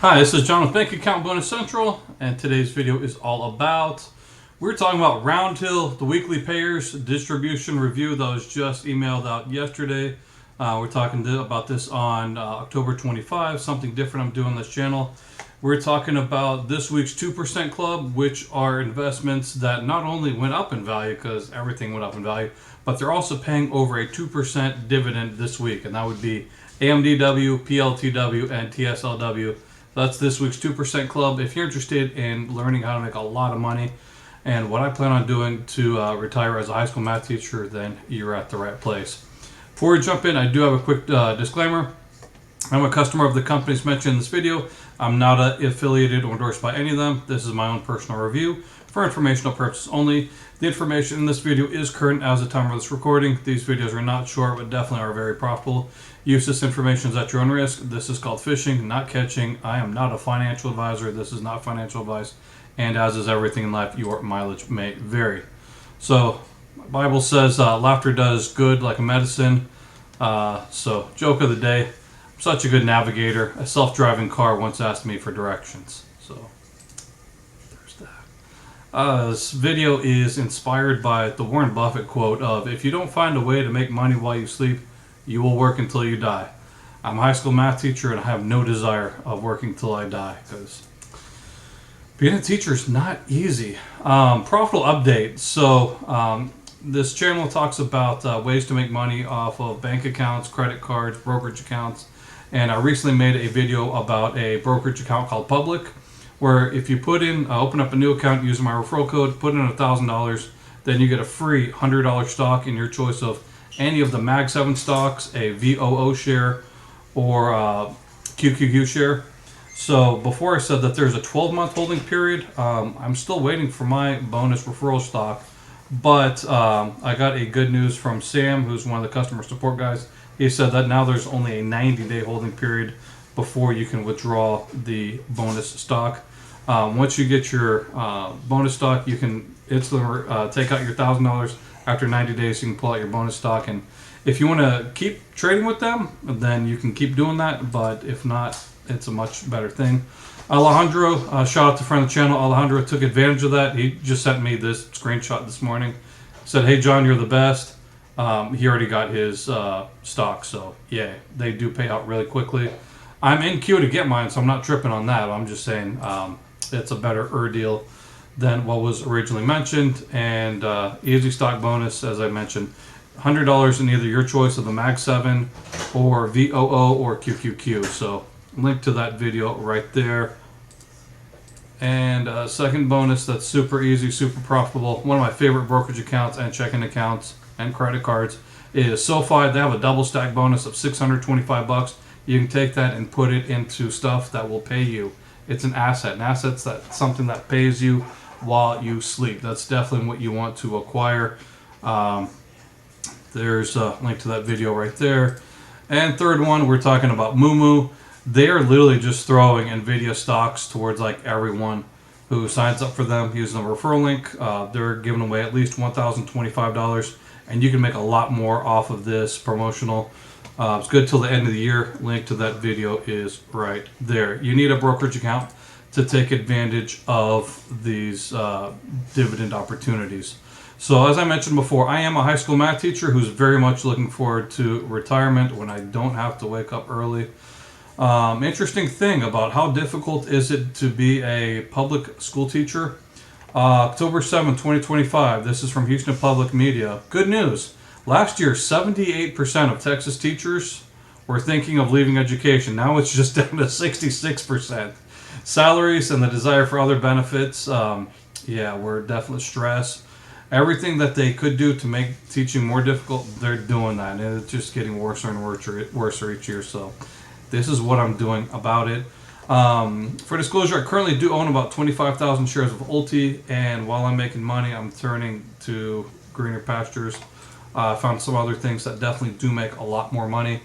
Hi, this is John with Bank Account Bonus Central, and today's video is all about, we're talking about Roundhill, the weekly payers distribution review that was just emailed out yesterday. We're talking about this on October 25, something different I'm doing on this channel. We're talking about this week's 2% club, which are investments that not only went up in value because everything went up in value, but they're also paying over a 2% dividend this week, and that would be AMDW, PLTW, and TSLW. That's this week's 2% club. If you're interested in learning how to make a lot of money and what I plan on doing to retire as a high school math teacher, then you're at the right place. Before we jump in, I do have a quick disclaimer. I'm a customer of the companies mentioned in this video. I'm not affiliated or endorsed by any of them. This is my own personal review for informational purposes only. The information in this video is current as the time of this recording. These videos are not short, but definitely are very profitable. Use this information at your own risk. This is called fishing, not catching. I am not a financial advisor. This is not financial advice. And as is everything in life, your mileage may vary. So, my Bible says laughter does good like a medicine. So, joke of the day. I'm such a good navigator. A self-driving car once asked me for directions. So, there's that. This video is inspired by the Warren Buffett quote of, if you don't find a way to make money while you sleep, you will work until you die. I'm a high school math teacher and I have no desire of working till I die because being a teacher is not easy. Profitable update. So this channel talks about ways to make money off of bank accounts, credit cards, brokerage accounts. And I recently made a video about a brokerage account called Public, where if you open up a new account using my referral code, put in $1,000, then you get a free $100 stock in your choice of any of the Mag 7 stocks, a VOO share, or QQQ share. So before I said that there's a 12-month holding period, I'm still waiting for my bonus referral stock. But I got a good news from Sam, who's one of the customer support guys. He said that now there's only a 90-day holding period before you can withdraw the bonus stock. Once you get your bonus stock, you can instantly take out your $1,000. After 90 days, you can pull out your bonus stock. And if you want to keep trading with them, then you can keep doing that. But if not, it's a much better thing. Alejandro, shout out to friend of the channel. Alejandro took advantage of that. He just sent me this screenshot this morning. Said, hey, John, you're the best. He already got his stock. So, yeah, they do pay out really quickly. I'm in queue to get mine, so I'm not tripping on that. I'm just saying it's a better deal than what was originally mentioned. And easy stock bonus, as I mentioned, $100 in either your choice of the Mag 7 or VOO or QQQ. So link to that video right there. And second bonus that's super easy, super profitable. One of my favorite brokerage accounts and checking accounts and credit cards is SoFi. They have a double stack bonus of $625. You can take that and put it into stuff that will pay you. It's an asset. An asset's something that pays you while you sleep. That's definitely what you want to acquire. There's a link to that video right there. And third one, we're talking about MooMoo. They are literally just throwing NVIDIA stocks towards like everyone who signs up for them using the referral link. They're giving away at least $1,025, and you can make a lot more off of this promotional. It's good till the end of the year. Link to that video is right there. You need a brokerage account to take advantage of these dividend opportunities. So as I mentioned before, I am a high school math teacher who's very much looking forward to retirement when I don't have to wake up early. Interesting thing about how difficult is it to be a public school teacher. October 7, 2025, this is from Houston Public Media. Good news. Last year, 78% of Texas teachers were thinking of leaving education. Now it's just down to 66%. Salaries and the desire for other benefits, we're definitely stressed. Everything that they could do to make teaching more difficult, they're doing that. And it's just getting worse and worse each year. So this is what I'm doing about it. For disclosure, I currently do own about 25,000 shares of Ulti. And while I'm making money, I'm turning to greener pastures. I found some other things that definitely do make a lot more money.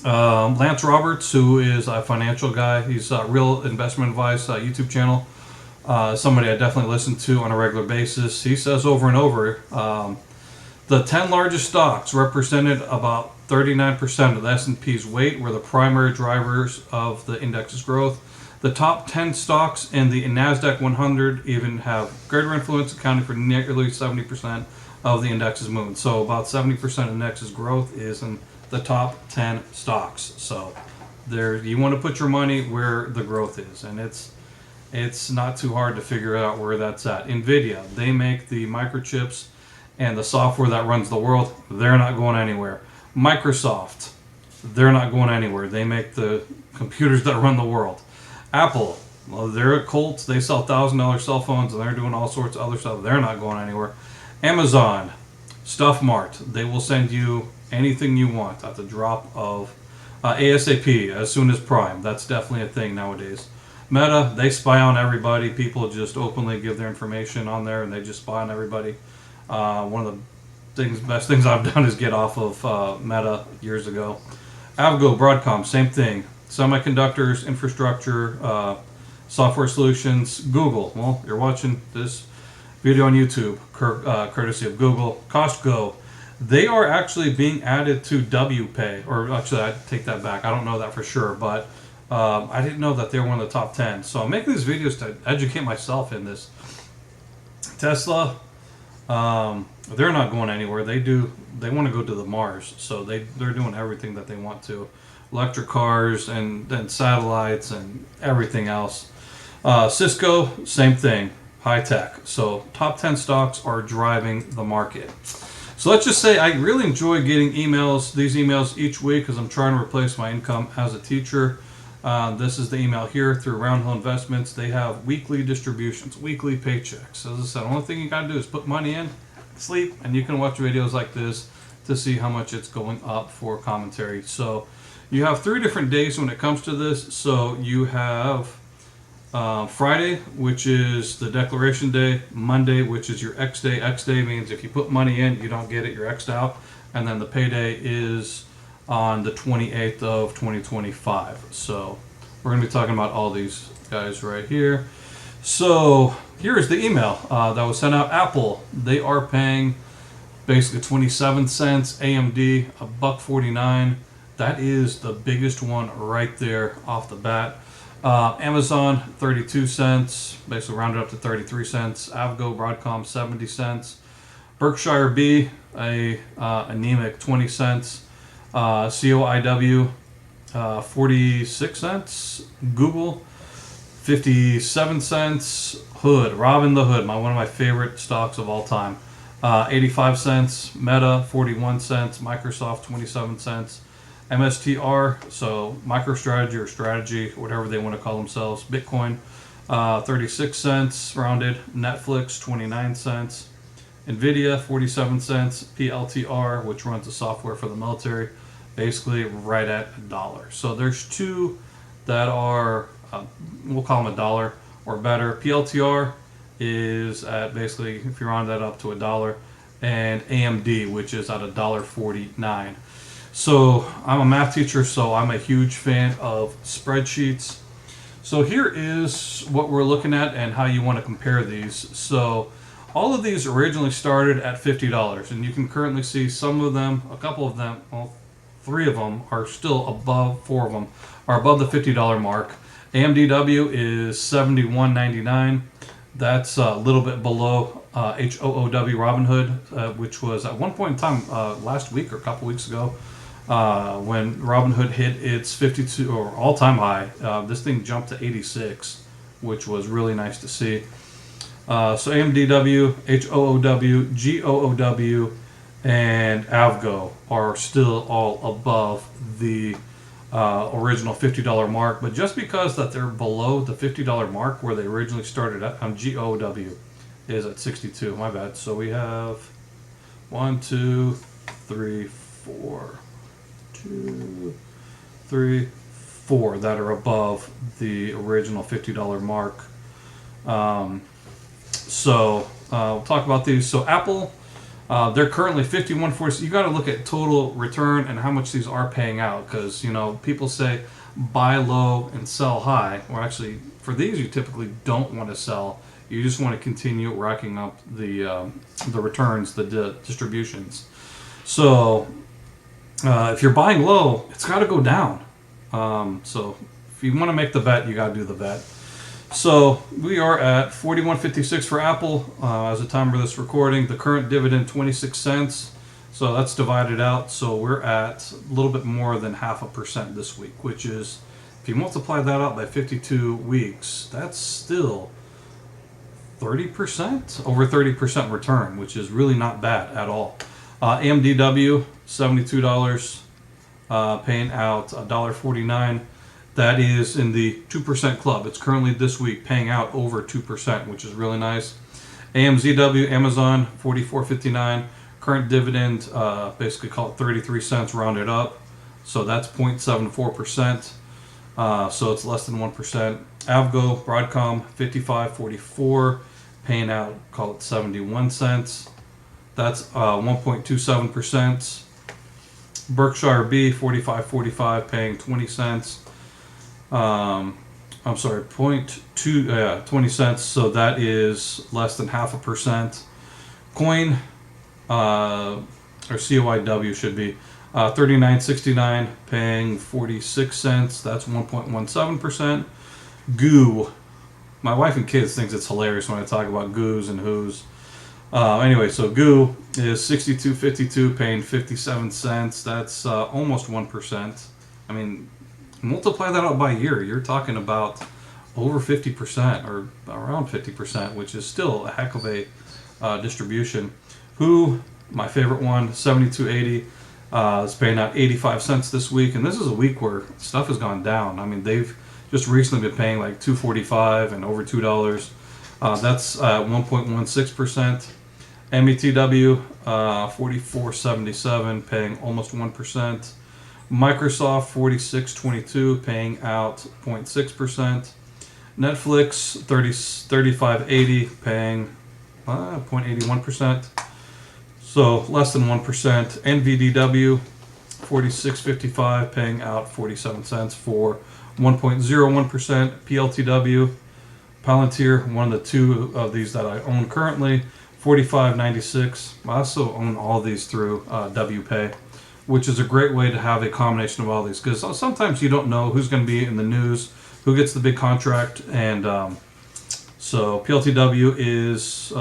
Lance Roberts, who is a financial guy, he's a Real Investment Advice YouTube channel. Somebody I definitely listen to on a regular basis. He says over and over, the 10 largest stocks represented about 39% of the S&P's weight were the primary drivers of the index's growth. The top 10 stocks in the NASDAQ 100 even have greater influence, accounting for nearly 70% of the index's movement. So about 70% of the index's growth is in the top 10 stocks. So there, you want to put your money where the growth is, and it's not too hard to figure out where that's at. Nvidia, they make the microchips and the software that runs the world. They're not going anywhere. Microsoft, they're not going anywhere. They make the computers that run the world. Apple, well, they're a cult. They sell $1,000 cell phones, and they're doing all sorts of other stuff. They're not going anywhere. Amazon, Stuff Mart, they will send you anything you want at the drop of ASAP, as soon as Prime. That's definitely a thing nowadays. Meta, they spy on everybody. People just openly give their information on there, and they just spy on everybody. One of the best things I've done is get off of Meta years ago. Avgo, Broadcom, same thing. Semiconductors, infrastructure, software solutions. Google, well, you're watching this video on YouTube, courtesy of Google. Costco, they are actually being added to WPay, or actually, I take that back. I don't know that for sure, but I didn't know that they were one of the top 10. So I'm making these videos to educate myself in this. Tesla, they're not going anywhere. They want to go to the Mars, so they're doing everything that they want to. Electric cars and satellites and everything else. Cisco, same thing, high tech. So top 10 stocks are driving the market. So let's just say I really enjoy getting these emails each week, because I'm trying to replace my income as a teacher. This is the email here through Roundhill Investments. They have weekly distributions, weekly paychecks. As I said, the only thing you got to do is put money in, sleep, and you can watch videos like this to see how much it's going up for commentary. So you have 3 different days when it comes to this. So you have Friday, which is the declaration day. Monday, which is your X day. X day means if you put money in, you don't get it, you're X'd out. And then the payday is on the 28th of 2025. So we're going to be talking about all these guys right here. So here's the email that was sent out. Apple, they are paying basically 27 cents. AMD, $1.49. That is the biggest one right there off the bat. Amazon, 32 cents, basically rounded up to 33 cents. Avgo, Broadcom, 70 cents. Berkshire B, anemic, 20 cents. COIW, 46 cents. Google, 57 cents. Hood, Robin the Hood, one of my favorite stocks of all time. 85 cents. Meta, 41 cents. Microsoft, 27 cents. MSTR, so MicroStrategy or Strategy, whatever they want to call themselves. Bitcoin, 36 cents rounded. Netflix, 29 cents. Nvidia, 47 cents. PLTR, which runs the software for the military, basically right at $1. So there's 2 that are, we'll call them $1 or better. PLTR is at basically, if you round that up to $1, and AMD, which is at $1.49. So I'm a math teacher, so I'm a huge fan of spreadsheets. So here is what we're looking at and how you want to compare these. So all of these originally started at $50, and you can currently see some of them, a couple of them, well, 3 of them are still above, 4 of them are above the $50 mark. AMDW is $71.99. That's a little bit below HOOW Robinhood, which was at one point in time last week or a couple weeks ago, when Robinhood hit its 52 or all-time high. This thing jumped to 86, which was really nice to see. So AMDW, HOOW, GOOW, and Avgo are still all above the original $50 mark, but just because that they're below the $50 mark where they originally started at, GOW is at 62. My bad. So we have 1, 2, 3, 4, 2, 3, 4 that are above the original $50 mark. So we'll talk about these. So Apple, they're currently 51.40. You got to look at total return and how much these are paying out, because people say buy low and sell high. Or actually, for these, you typically don't want to sell. You just want to continue racking up the returns, the distributions. So if you're buying low, it's got to go down. So if you want to make the bet, you got to do the bet. So we are at 41.56 for Apple as the time of this recording. The current dividend 26 cents. So that's divided out. So we're at a little bit more than 0.5% this week, which is, if you multiply that out by 52 weeks, that's still 30%, over 30% return, which is really not bad at all. AMDW, $72, paying out $1.49. That is in the 2% club. It's currently this week paying out over 2%, which is really nice. AMZW, Amazon, $44.59. Current dividend, basically call it 33 cents rounded up. So that's 0.74%. So it's less than 1%. Avgo, Broadcom, $55.44, paying out, call it 71 cents. That's 1.27%. Berkshire B, $45.45, paying 20 cents. I'm sorry, 20 cents. So that is less than 0.5%. Coin, or COIW should be $39.69, paying 46 cents. That's 1.17%. Goo. My wife and kids thinks it's hilarious when I talk about goos and who's. Anyway, so Goo is $62.52, paying 57 cents. That's almost 1%. I mean, multiply that out by year, you're talking about over 50% or around 50%, which is still a heck of a distribution. Who, my favorite one, $72.80, is paying out 85 cents this week. And this is a week where stuff has gone down. I mean, they've just recently been paying like $2.45 and over $2. That's 1.16%. METW, $44.77, paying almost 1%. Microsoft, $46.22, paying out 0.6%. Netflix, $35.80, paying 0.81%. So less than 1%. NVDW, $46.55, paying out 47 cents for 1.01%. PLTW, Palantir, one of the two of these that I own currently, $45.96. I also own all these through WPay, which is a great way to have a combination of all these, because sometimes you don't know who's going to be in the news, who gets the big contract, and so PLTW is,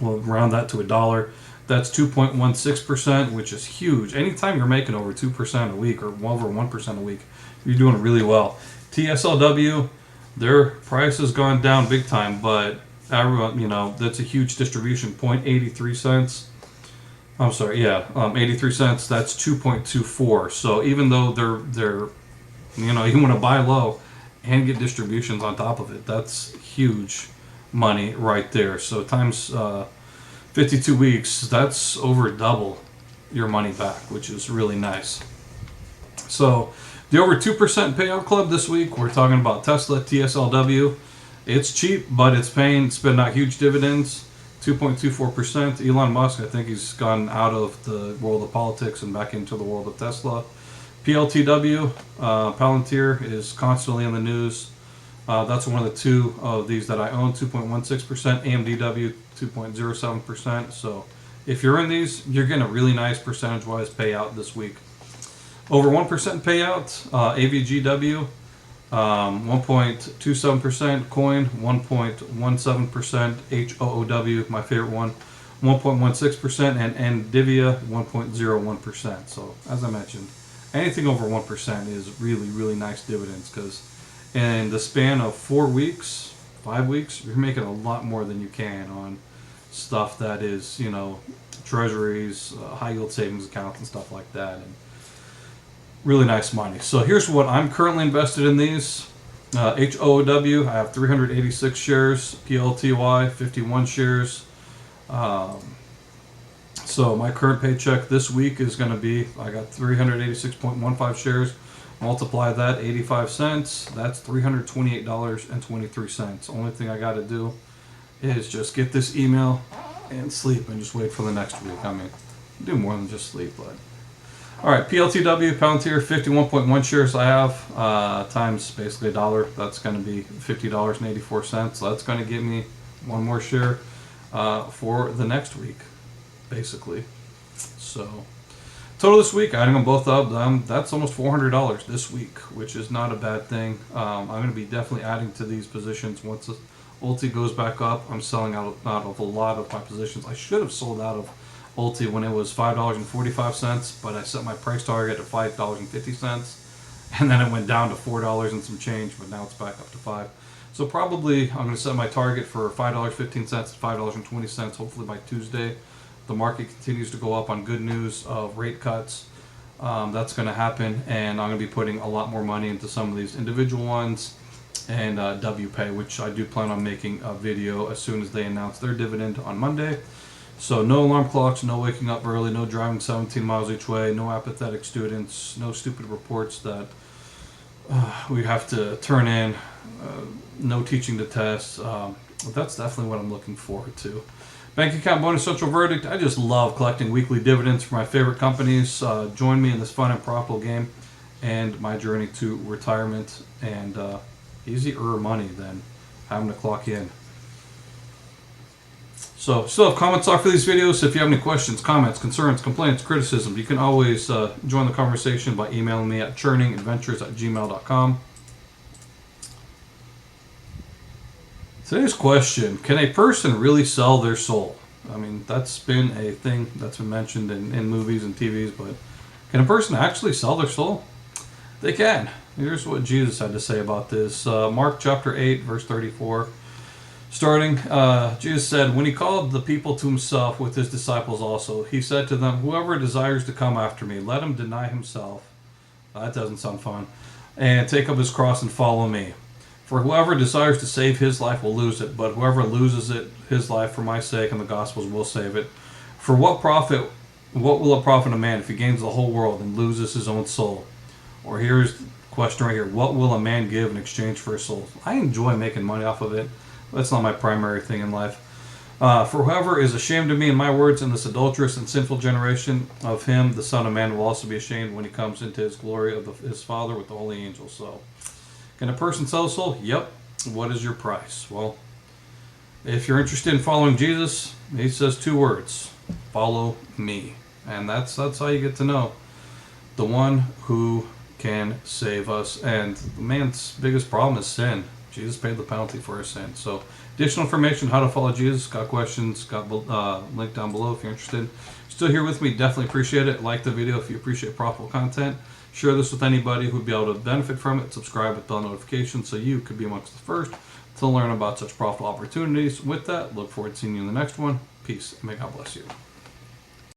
we'll round that to $1. That's 2.16%, which is huge. Anytime you're making over 2% a week or over 1% a week, you're doing really well. TSLW, their price has gone down big time, but everyone, that's a huge distribution. 0.83 cents. I'm sorry, 83 cents. That's 2.24. So even though they're you want to buy low and get distributions on top of it, that's huge money right there. So times 52 weeks, that's over double your money back, which is really nice. So the over 2% payout club this week, we're talking about Tesla, TSLW. It's cheap, but it's spitting out huge dividends, 2.24%. Elon Musk, I think he's gone out of the world of politics and back into the world of Tesla. PLTW, Palantir, is constantly in the news. That's one of the two of these that I own, 2.16%. AMDW, 2.07%. So if you're in these, you're getting a really nice percentage-wise payout this week. Over 1% payout, AVGW, 1.27%. Coin, 1.17%. HOOW, my favorite one, 1.16%. And Ndivia, 1.01%. So as I mentioned, anything over 1% is really, really nice dividends, because in the span of 4 weeks, 5 weeks, you're making a lot more than you can on stuff that is, treasuries, high yield savings accounts and stuff like that. And really nice money. So here's what I'm currently invested in these. HOOW, I have 386 shares. PLTY, 51 shares. So my current paycheck this week is going to be, I got 386.15 shares. Multiply that, 85 cents. That's $328.23. Only thing I got to do is just get this email and sleep and just wait for the next week. I mean, do more than just sleep, but. All right, PLTW, Palantir, 51.1 shares I have, times basically $1. That's going to be $50.84. So that's going to give me one more share for the next week, basically. So Total this week, adding them both up, that's almost $400 this week, which is not a bad thing. I'm going to be definitely adding to these positions once the Ulti goes back up. I'm selling out of a lot of my positions. I should have sold out of Ulti when it was $5.45, but I set my price target at $5.50, and then it went down to $4 and some change, but now it's back up to $5. So probably I'm going to set my target for $5.15 to $5.20, hopefully by Tuesday. The market continues to go up on good news of rate cuts. That's going to happen, and I'm going to be putting a lot more money into some of these individual ones and WPay, which I do plan on making a video as soon as they announce their dividend on Monday. So no alarm clocks, no waking up early, no driving 17 miles each way, no apathetic students, no stupid reports that we have to turn in, no teaching to tests. That's definitely what I'm looking forward to. Bank account bonus central verdict. I just love collecting weekly dividends for my favorite companies. Join me in this fun and profitable game and my journey to retirement and easier money than having to clock in. So, still have comments off for these videos. If you have any questions, comments, concerns, complaints, criticism, you can always join the conversation by emailing me at churningadventures@gmail.com. Today's question, can a person really sell their soul? I mean, that's been a thing that's been mentioned in movies and TVs, but can a person actually sell their soul? They can. Here's what Jesus had to say about this. Mark chapter 8, verse 34. Starting, Jesus said, when he called the people to himself with his disciples also, he said to them, whoever desires to come after me, let him deny himself. That doesn't sound fun. And take up his cross and follow me. For whoever desires to save his life will lose it, but whoever loses his life for my sake and the gospel's will save it. For what will it profit a man if he gains the whole world and loses his own soul? Or here's the question right here, what will a man give in exchange for his soul? I enjoy making money off of it. That's not my primary thing in life. For whoever is ashamed of me and my words in this adulterous and sinful generation, of him the Son of Man will also be ashamed when he comes into his glory of his Father with the holy angels. So, can a person sell a soul? Yep. What is your price? Well, if you're interested in following Jesus, he says 2 words. Follow me. And that's how you get to know the one who can save us. And man's biggest problem is sin. Jesus paid the penalty for our sin. So additional information, how to follow Jesus, got questions, got link down below if you're interested. Still here with me, definitely appreciate it. Like the video if you appreciate profitable content. Share this with anybody who would be able to benefit from it. Subscribe with bell notifications so you could be amongst the first to learn about such profitable opportunities. With that, look forward to seeing you in the next one. Peace, and may God bless you.